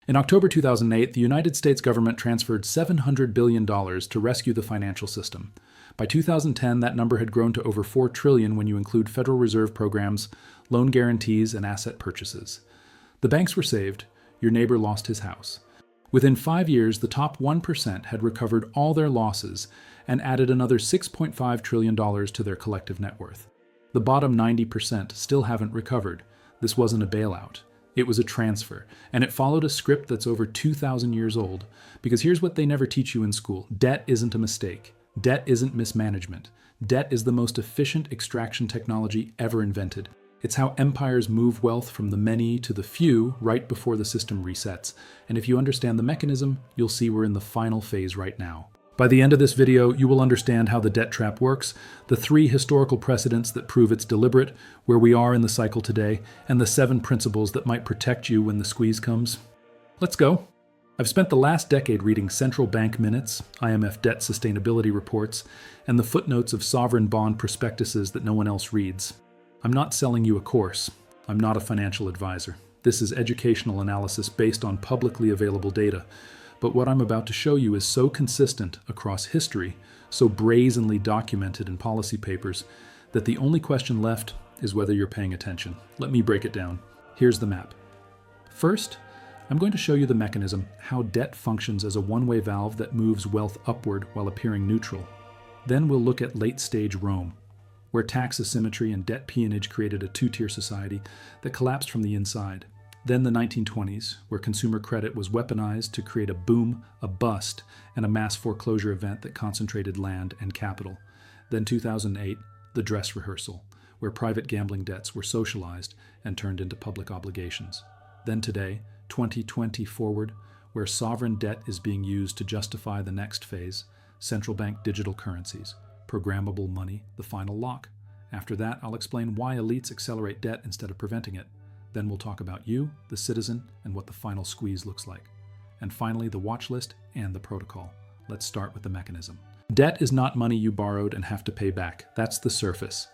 In October 2008, the United States government transferred $700 billion to rescue the financial system. By 2010, that number had grown to over $4 trillion when you include Federal Reserve programs, loan guarantees, and asset purchases. The banks were saved. Your neighbor lost his house. Within 5 years, the top 1% had recovered all their losses and added another $6.5 trillion to their collective net worth. The bottom 90% still haven't recovered. This wasn't a bailout. It was a transfer, and it followed a script that's over 2,000 years old. Because here's what they never teach you in school. Debt isn't a mistake. Debt isn't mismanagement. Debt is the most efficient extraction technology ever invented. It's how empires move wealth from the many to the few right before the system resets. And if you understand the mechanism, you'll see we're in the final phase right now. By the end of this video, you will understand how the debt trap works, the 3 historical precedents that prove it's deliberate, where we are in the cycle today, and the 7 principles that might protect you when the squeeze comes. Let's go. I've spent the last decade reading central bank minutes, IMF debt sustainability reports, and the footnotes of sovereign bond prospectuses that no one else reads. I'm not selling you a course. I'm not a financial advisor. This is educational analysis based on publicly available data. But what I'm about to show you is so consistent across history, so brazenly documented in policy papers, that the only question left is whether you're paying attention. Let me break it down. Here's the map. First, I'm going to show you the mechanism, how debt functions as a one-way valve that moves wealth upward while appearing neutral. Then we'll look at late-stage Rome, where tax asymmetry and debt peonage created a 2-tier society that collapsed from the inside. Then the 1920s, where consumer credit was weaponized to create a boom, a bust, and a mass foreclosure event that concentrated land and capital. Then 2008, the dress rehearsal, where private gambling debts were socialized and turned into public obligations. Then today, 2020 forward, where sovereign debt is being used to justify the next phase, central bank digital currencies, programmable money, the final lock. After that, I'll explain why elites accelerate debt instead of preventing it. Then we'll talk about you, the citizen, and what the final squeeze looks like. And finally, the watch list and the protocol. Let's start with the mechanism. Debt is not money you borrowed and have to pay back. That's the surface.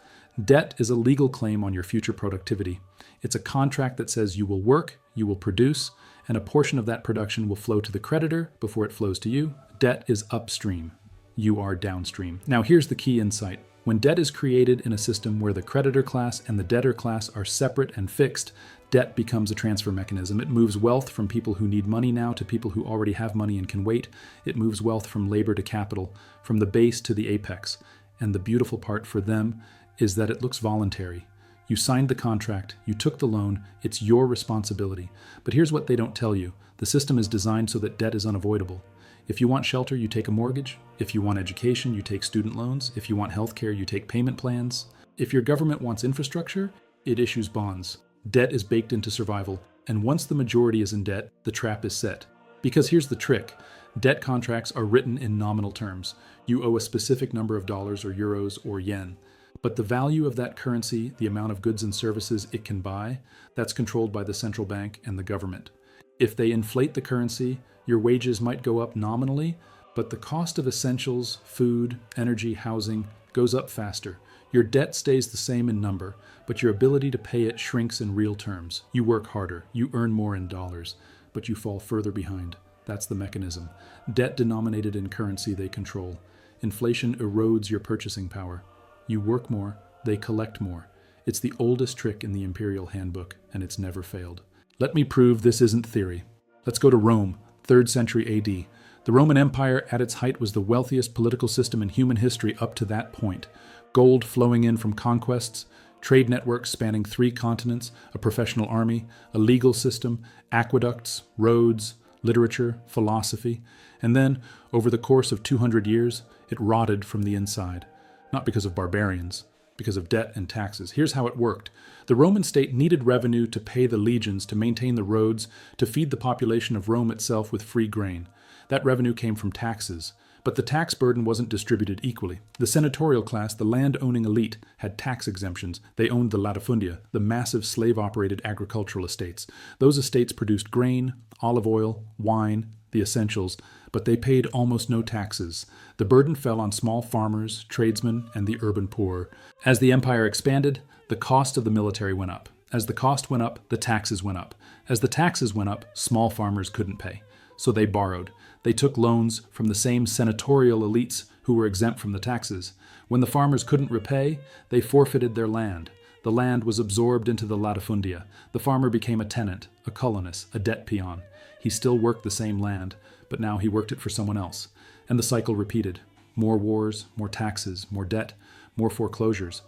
Debt is a legal claim on your future productivity. It's a contract that says you will work, you will produce, and a portion of that production will flow to the creditor before it flows to you. Debt is upstream. You are downstream. Now here's the key insight. When debt is created in a system where the creditor class and the debtor class are separate and fixed, debt becomes a transfer mechanism. It moves wealth from people who need money now to people who already have money and can wait. It moves wealth from labor to capital, from the base to the apex. And the beautiful part for them is that it looks voluntary. You signed the contract, you took the loan, it's your responsibility. But here's what they don't tell you. The system is designed so that debt is unavoidable. If you want shelter, you take a mortgage. If you want education, you take student loans. If you want healthcare, you take payment plans. If your government wants infrastructure, it issues bonds. Debt is baked into survival, and once the majority is in debt, the trap is set. Because here's the trick. Debt contracts are written in nominal terms. You owe a specific number of dollars or euros or yen. But the value of that currency, the amount of goods and services it can buy, that's controlled by the central bank and the government. If they inflate the currency, your wages might go up nominally, but the cost of essentials, food, energy, housing goes up faster. Your debt stays the same in number, but your ability to pay it shrinks in real terms. You work harder, you earn more in dollars, but you fall further behind. That's the mechanism. Debt denominated in currency they control. Inflation erodes your purchasing power. You work more, they collect more. It's the oldest trick in the Imperial Handbook, and it's never failed. Let me prove this isn't theory. Let's go to Rome, 3rd century AD. The Roman Empire at its height was the wealthiest political system in human history up to that point. Gold flowing in from conquests, trade networks spanning 3 continents, a professional army, a legal system, aqueducts, roads, literature, philosophy. And then, over the course of 200 years, it rotted from the inside. Not because of barbarians, because of debt and taxes. Here's how it worked. The Roman state needed revenue to pay the legions, to maintain the roads, to feed the population of Rome itself with free grain. That revenue came from taxes. But the tax burden wasn't distributed equally. The senatorial class, the land-owning elite, had tax exemptions. They owned the latifundia, the massive slave-operated agricultural estates. Those estates produced grain, olive oil, wine, the essentials, but they paid almost no taxes. The burden fell on small farmers, tradesmen, and the urban poor. As the empire expanded, the cost of the military went up. As the cost went up, the taxes went up. As the taxes went up, small farmers couldn't pay. So they borrowed. They took loans from the same senatorial elites who were exempt from the taxes. When the farmers couldn't repay, they forfeited their land. The land was absorbed into the latifundia. The farmer became a tenant, a colonist, a debt peon. He still worked the same land, but now he worked it for someone else. And the cycle repeated. More wars, more taxes, more debt, more foreclosures.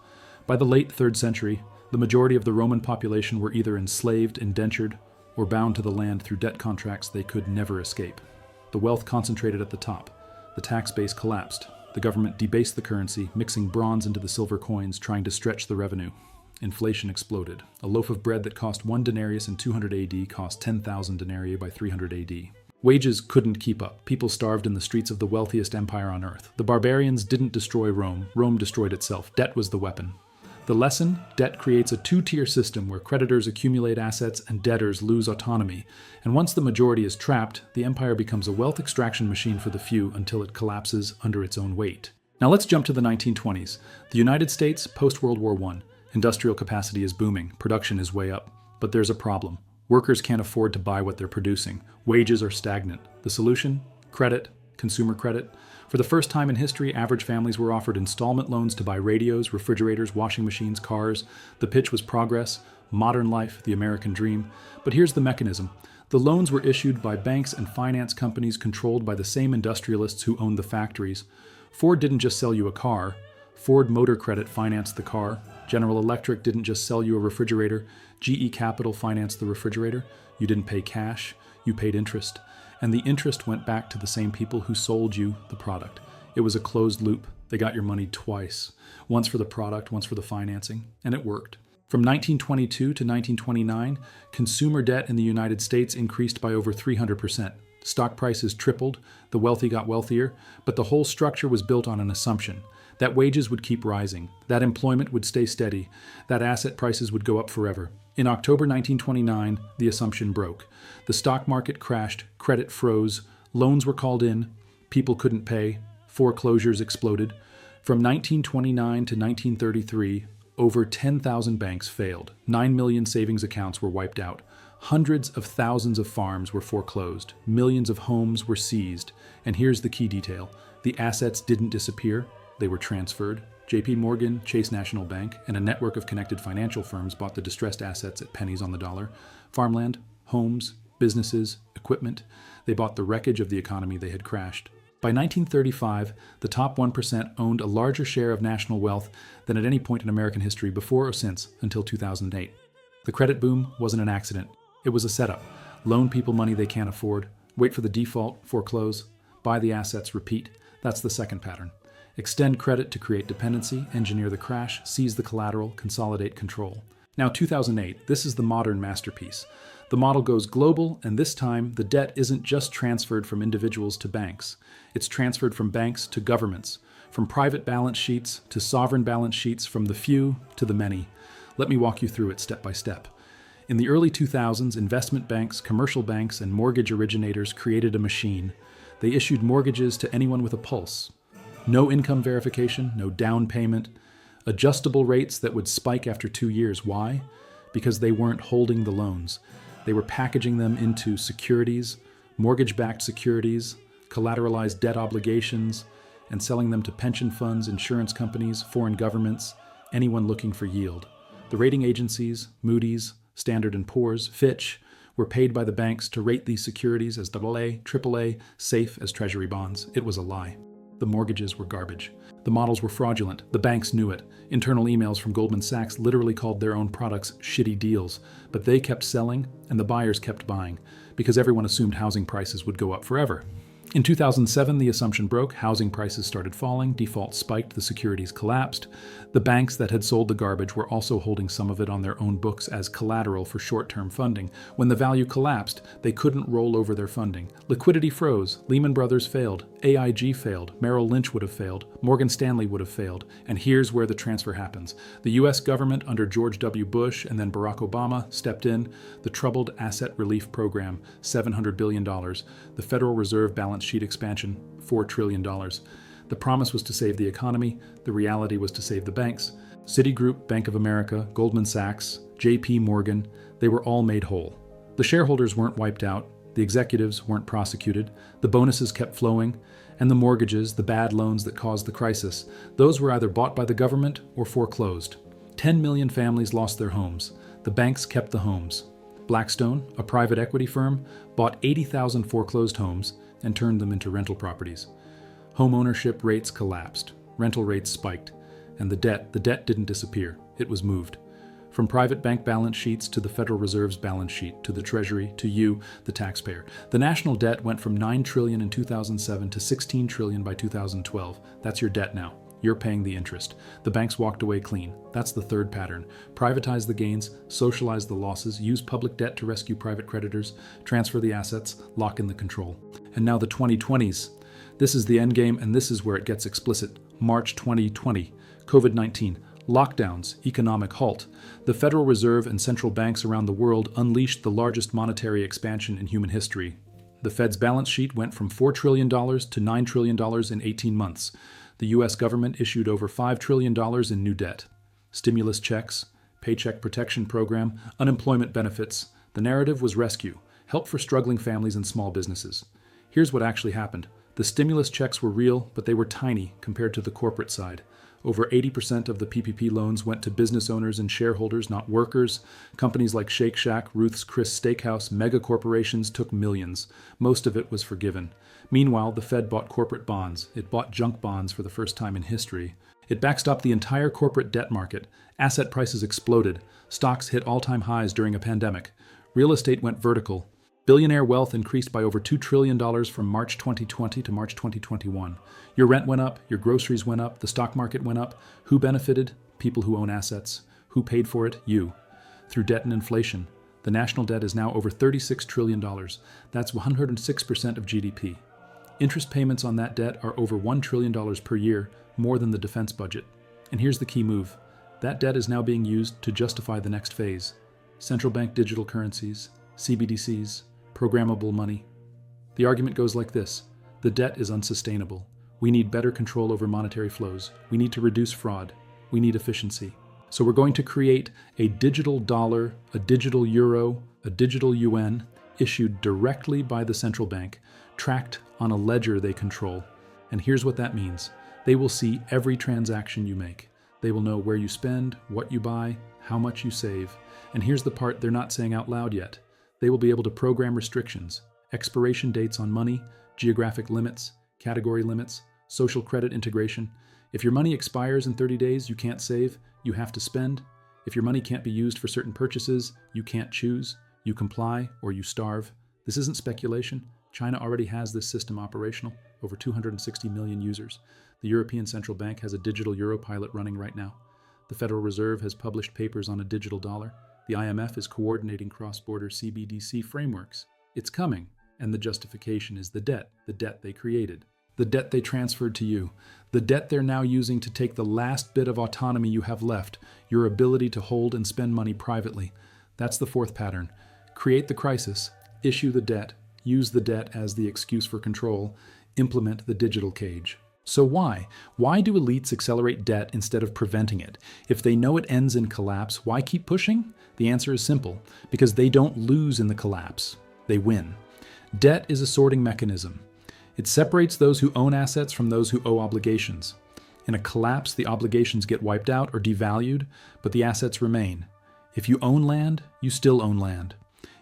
By the late 3rd century, the majority of the Roman population were either enslaved, indentured, or bound to the land through debt contracts they could never escape. The wealth concentrated at the top. The tax base collapsed. The government debased the currency, mixing bronze into the silver coins, trying to stretch the revenue. Inflation exploded. A loaf of bread that cost 1 denarius in 200 AD cost 10,000 denarii by 300 AD. Wages couldn't keep up. People starved in the streets of the wealthiest empire on earth. The barbarians didn't destroy Rome. Rome destroyed itself. Debt was the weapon. The lesson? Debt creates a two-tier system where creditors accumulate assets and debtors lose autonomy. And once the majority is trapped, the empire becomes a wealth extraction machine for the few until it collapses under its own weight. Now let's jump to the 1920s. The United States, post-World War I. Industrial capacity is booming. Production is way up. But there's a problem. Workers can't afford to buy what they're producing. Wages are stagnant. The solution? Credit. Consumer credit. For the first time in history, average families were offered installment loans to buy radios, refrigerators, washing machines, cars. The pitch was progress, modern life, the American dream. But here's the mechanism. The loans were issued by banks and finance companies controlled by the same industrialists who owned the factories. Ford didn't just sell you a car. Ford Motor Credit financed the car. General Electric didn't just sell you a refrigerator. GE Capital financed the refrigerator. You didn't pay cash, you paid interest. And the interest went back to the same people who sold you the product. It was a closed loop. They got your money twice. Once for the product, once for the financing. And it worked. From 1922 to 1929, consumer debt in the United States increased by over 300%. Stock prices tripled, the wealthy got wealthier, but the whole structure was built on an assumption that wages would keep rising, that employment would stay steady, that asset prices would go up forever. In October 1929, the assumption broke. The stock market crashed, credit froze, loans were called in, people couldn't pay, foreclosures exploded. From 1929 to 1933, over 10,000 banks failed. 9 million savings accounts were wiped out. Hundreds of thousands of farms were foreclosed. Millions of homes were seized. And here's the key detail. The assets didn't disappear. They were transferred. JP Morgan, Chase National Bank, and a network of connected financial firms bought the distressed assets at pennies on the dollar. Farmland, homes, businesses, equipment. They bought the wreckage of the economy they had crashed. By 1935, the top 1% owned a larger share of national wealth than at any point in American history before or since until 2008. The credit boom wasn't an accident. It was a setup. Loan people money they can't afford, wait for the default, foreclose, buy the assets, repeat. That's the second pattern. Extend credit to create dependency, engineer the crash, seize the collateral, consolidate control. Now 2008, this is the modern masterpiece. The model goes global, and this time the debt isn't just transferred from individuals to banks. It's transferred from banks to governments, from private balance sheets to sovereign balance sheets, from the few to the many. Let me walk you through it step by step. In the early 2000s, investment banks, commercial banks, and mortgage originators created a machine. They issued mortgages to anyone with a pulse. No income verification, no down payment, adjustable rates that would spike after 2 years. Why? Because they weren't holding the loans. They were packaging them into securities, mortgage-backed securities, collateralized debt obligations, and selling them to pension funds, insurance companies, foreign governments, anyone looking for yield. The rating agencies, Moody's, Standard & Poor's, Fitch, were paid by the banks to rate these securities as AA, AAA, safe as treasury bonds. It was a lie. The mortgages were garbage. The models were fraudulent. The banks knew it. Internal emails from Goldman Sachs literally called their own products shitty deals. But they kept selling, and the buyers kept buying, because everyone assumed housing prices would go up forever. In 2007, the assumption broke, housing prices started falling, defaults spiked, the securities collapsed. The banks that had sold the garbage were also holding some of it on their own books as collateral for short-term funding. When the value collapsed, they couldn't roll over their funding. Liquidity froze, Lehman Brothers failed, AIG failed, Merrill Lynch would have failed, Morgan Stanley would have failed. And here's where the transfer happens. The US government under George W. Bush and then Barack Obama stepped in. The Troubled Asset Relief Program, $700 billion. The Federal Reserve balance sheet expansion, $4 trillion. The promise was to save the economy. The reality was to save the banks. Citigroup, Bank of America, Goldman Sachs, JP Morgan, they were all made whole. The shareholders weren't wiped out, the executives weren't prosecuted, the bonuses kept flowing, and the mortgages, the bad loans that caused the crisis, those were either bought by the government or foreclosed. 10 million families lost their homes. The banks kept the homes. Blackstone, a private equity firm, bought 80,000 foreclosed homes and turned them into rental properties. Home ownership rates collapsed, rental rates spiked, and the debt didn't disappear, it was moved. From private bank balance sheets to the Federal Reserve's balance sheet, to the Treasury, to you, the taxpayer. The national debt went from $9 trillion in 2007 to $16 trillion by 2012. That's your debt now. You're paying the interest. The banks walked away clean. That's the third pattern. Privatize the gains, socialize the losses, use public debt to rescue private creditors, transfer the assets, lock in the control. And now the 2020s. This is the endgame, and this is where it gets explicit. March 2020, COVID-19. Lockdowns, economic halt. The Federal Reserve and central banks around the world unleashed the largest monetary expansion in human history. The Fed's balance sheet went from $4 trillion to $9 trillion in 18 months. The U.S. government issued over $5 trillion in new debt. Stimulus checks, Paycheck Protection Program, unemployment benefits. The narrative was rescue, help for struggling families and small businesses. Here's what actually happened. The stimulus checks were real, but they were tiny compared to the corporate side. Over 80% of the PPP loans went to business owners and shareholders, not workers. Companies like Shake Shack, Ruth's Chris Steakhouse, mega corporations took millions. Most of it was forgiven. Meanwhile, the Fed bought corporate bonds. It bought junk bonds for the first time in history. It backstopped the entire corporate debt market. Asset prices exploded. Stocks hit all-time highs during a pandemic. Real estate went vertical. Billionaire wealth increased by over $2 trillion from March 2020 to March 2021. Your rent went up, your groceries went up, the stock market went up. Who benefited? People who own assets. Who paid for it? You. Through debt and inflation. The national debt is now over $36 trillion. That's 106% of GDP. Interest payments on that debt are over $1 trillion per year, more than the defense budget. And here's the key move. That debt is now being used to justify the next phase. Central bank digital currencies, CBDCs, programmable money. The argument goes like this. The debt is unsustainable. We need better control over monetary flows. We need to reduce fraud. We need efficiency. So we're going to create a digital dollar, a digital euro, a digital yuan, issued directly by the central bank, tracked on a ledger they control. And here's what that means. They will see every transaction you make. They will know where you spend, what you buy, how much you save. And here's the part they're not saying out loud yet. They will be able to program restrictions, expiration dates on money, geographic limits, category limits, social credit integration. If your money expires in 30 days, you can't save, you have to spend. If your money can't be used for certain purchases, you can't choose, you comply, or you starve. This isn't speculation. China already has this system operational, over 260 million users. The European Central Bank has a digital euro pilot running right now. The Federal Reserve has published papers on a digital dollar. The IMF is coordinating cross-border CBDC frameworks. It's coming, and the justification is the debt they created, the debt they transferred to you, the debt they're now using to take the last bit of autonomy you have left, your ability to hold and spend money privately. That's the fourth pattern. Create the crisis, issue the debt, use the debt as the excuse for control, implement the digital cage. So why? Why do elites accelerate debt instead of preventing it? If they know it ends in collapse, why keep pushing? The answer is simple. Because they don't lose in the collapse. They win. Debt is a sorting mechanism. It separates those who own assets from those who owe obligations. In a collapse, the obligations get wiped out or devalued, but the assets remain. If you own land, you still own land.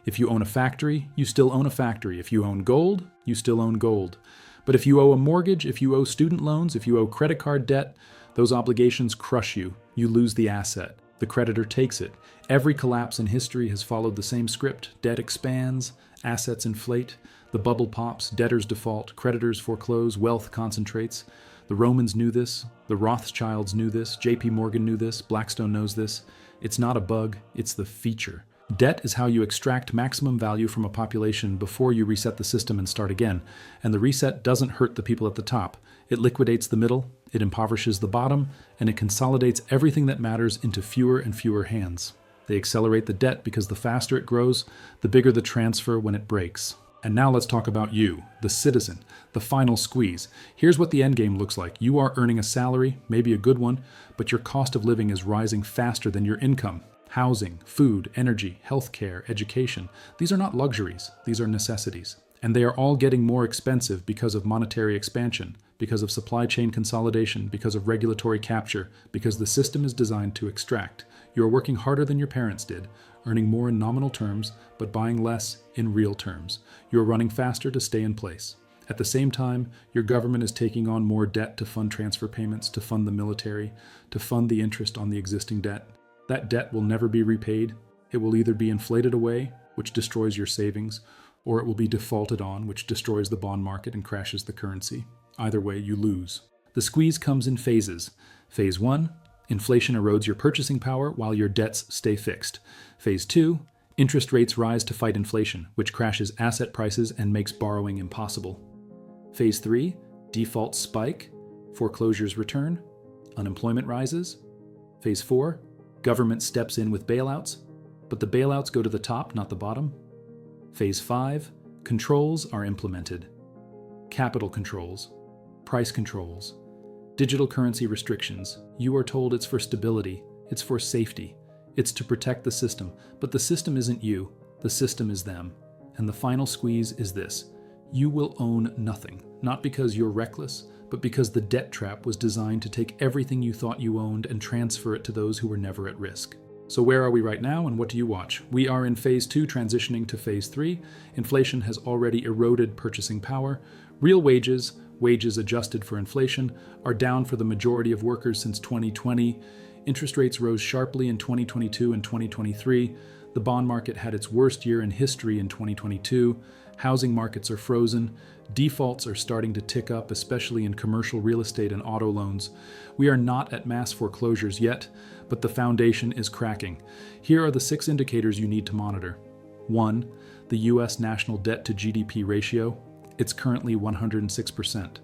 If you own a factory, you still own a factory. If you own gold, you still own gold. But if you owe a mortgage, if you owe student loans, if you owe credit card debt, those obligations crush you. You lose the asset. The creditor takes it. Every collapse in history has followed the same script. Debt expands, assets inflate, the bubble pops, debtors default, creditors foreclose, wealth concentrates. The Romans knew this, the Rothschilds knew this, JP Morgan knew this, Blackstone knows this. It's not a bug, it's the feature. Debt is how you extract maximum value from a population before you reset the system and start again. And the reset doesn't hurt the people at the top. It liquidates the middle, it impoverishes the bottom, and it consolidates everything that matters into fewer and fewer hands. They accelerate the debt because the faster it grows, the bigger the transfer when it breaks. And now let's talk about you, the citizen, the final squeeze. Here's what the end game looks like. You are earning a salary, maybe a good one, but your cost of living is rising faster than your income. Housing, food, energy, healthcare, education. These are not luxuries, these are necessities. And they are all getting more expensive because of monetary expansion, because of supply chain consolidation, because of regulatory capture, because the system is designed to extract. You are working harder than your parents did, earning more in nominal terms, but buying less in real terms. You are running faster to stay in place. At the same time, your government is taking on more debt to fund transfer payments, to fund the military, to fund the interest on the existing debt. That debt will never be repaid. It will either be inflated away, which destroys your savings, or it will be defaulted on, which destroys the bond market and crashes the currency. Either way, you lose. The squeeze comes in phases. Phase 1, inflation erodes your purchasing power while your debts stay fixed. Phase 2, interest rates rise to fight inflation, which crashes asset prices and makes borrowing impossible. Phase 3, defaults spike, foreclosures return, unemployment rises. Phase 4, government steps in with bailouts, but the bailouts go to the top, not the bottom. Phase 5, controls are implemented. Capital controls, price controls, digital currency restrictions. You are told it's for stability, it's for safety, it's to protect the system, but the system isn't you, the system is them. And the final squeeze is this: you will own nothing, not because you're reckless, but because the debt trap was designed to take everything you thought you owned and transfer it to those who were never at risk. So where are we right now, and what do you watch? We are in phase 2, transitioning to phase 3. Inflation has already eroded purchasing power. Real wages adjusted for inflation, are down for the majority of workers since 2020. Interest rates rose sharply in 2022 and 2023. The bond market had its worst year in history in 2022. Housing markets are frozen. Defaults are starting to tick up, especially in commercial real estate and auto loans. We are not at mass foreclosures yet, but the foundation is cracking. Here are the 6 indicators you need to monitor. 1. The U.S. national debt to GDP ratio. It's currently 106%.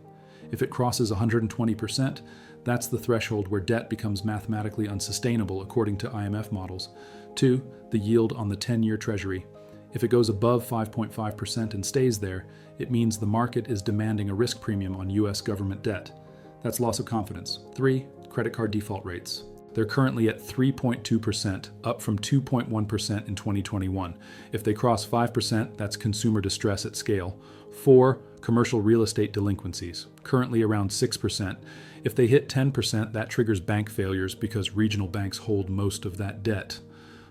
If it crosses 120%, that's the threshold where debt becomes mathematically unsustainable, according to IMF models. 2. The yield on the 10-year Treasury. If it goes above 5.5% and stays there, it means the market is demanding a risk premium on U.S. government debt. That's loss of confidence. 3. Credit card default rates. They're currently at 3.2%, up from 2.1% in 2021. If they cross 5%, that's consumer distress at scale. 4. Commercial real estate delinquencies, currently around 6%. If they hit 10%, that triggers bank failures because regional banks hold most of that debt.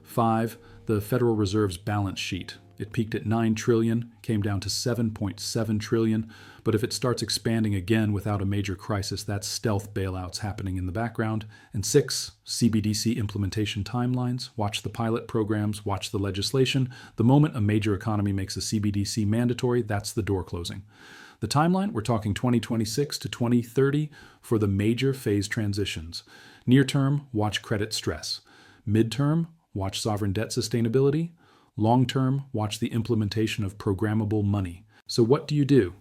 5. The Federal Reserve's balance sheet. It peaked at $9 trillion, came down to $7.7 trillion, but if it starts expanding again without a major crisis, that's stealth bailouts happening in the background. And 6, CBDC implementation timelines. Watch the pilot programs, watch the legislation. The moment a major economy makes a CBDC mandatory, that's the door closing. The timeline, we're talking 2026 to 2030 for the major phase transitions. Near term, watch credit stress. Midterm, watch sovereign debt sustainability. Long term, watch the implementation of programmable money. So what do you do?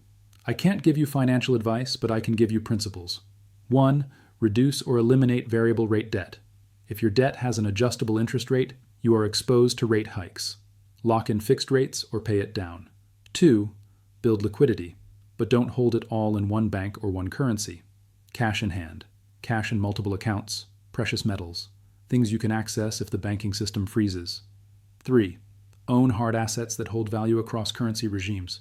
I can't give you financial advice, but I can give you principles. 1. Reduce or eliminate variable rate debt. If your debt has an adjustable interest rate, you are exposed to rate hikes. Lock in fixed rates or pay it down. 2. Build liquidity, but don't hold it all in one bank or one currency. Cash in hand, cash in multiple accounts, precious metals, things you can access if the banking system freezes. 3. Own hard assets that hold value across currency regimes.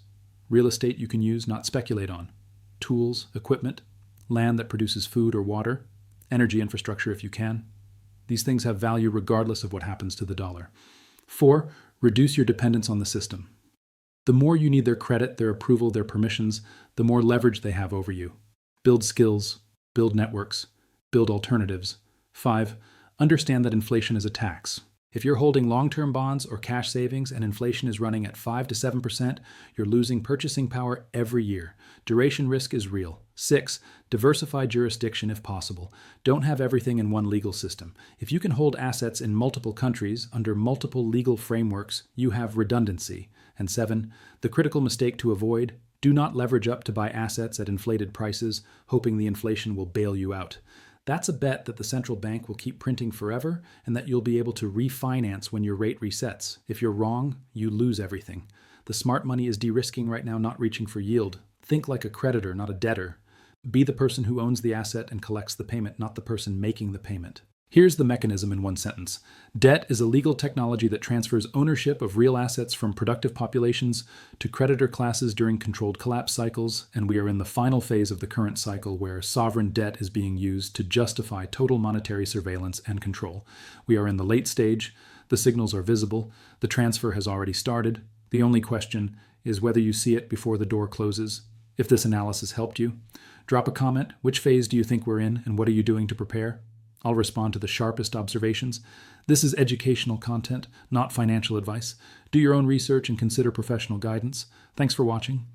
Real estate you can use, not speculate on. Tools, equipment, land that produces food or water, energy infrastructure if you can. These things have value regardless of what happens to the dollar. 4. Reduce your dependence on the system. The more you need their credit, their approval, their permissions, the more leverage they have over you. Build skills, build networks, build alternatives. 5. Understand that inflation is a tax. If you're holding long-term bonds or cash savings and inflation is running at 5 to 7%, you're losing purchasing power every year. Duration risk is real. 6. Diversify jurisdiction if possible. Don't have everything in one legal system. If you can hold assets in multiple countries under multiple legal frameworks, you have redundancy. And 7. The critical mistake to avoid: do not leverage up to buy assets at inflated prices, hoping the inflation will bail you out. That's a bet that the central bank will keep printing forever and that you'll be able to refinance when your rate resets. If you're wrong, you lose everything. The smart money is de-risking right now, not reaching for yield. Think like a creditor, not a debtor. Be the person who owns the asset and collects the payment, not the person making the payment. Here's the mechanism in one sentence. Debt is a legal technology that transfers ownership of real assets from productive populations to creditor classes during controlled collapse cycles, and we are in the final phase of the current cycle where sovereign debt is being used to justify total monetary surveillance and control. We are in the late stage. The signals are visible. The transfer has already started. The only question is whether you see it before the door closes. If this analysis helped you, drop a comment. Which phase do you think we're in, and what are you doing to prepare? I'll respond to the sharpest observations. This is educational content, not financial advice. Do your own research and consider professional guidance. Thanks for watching.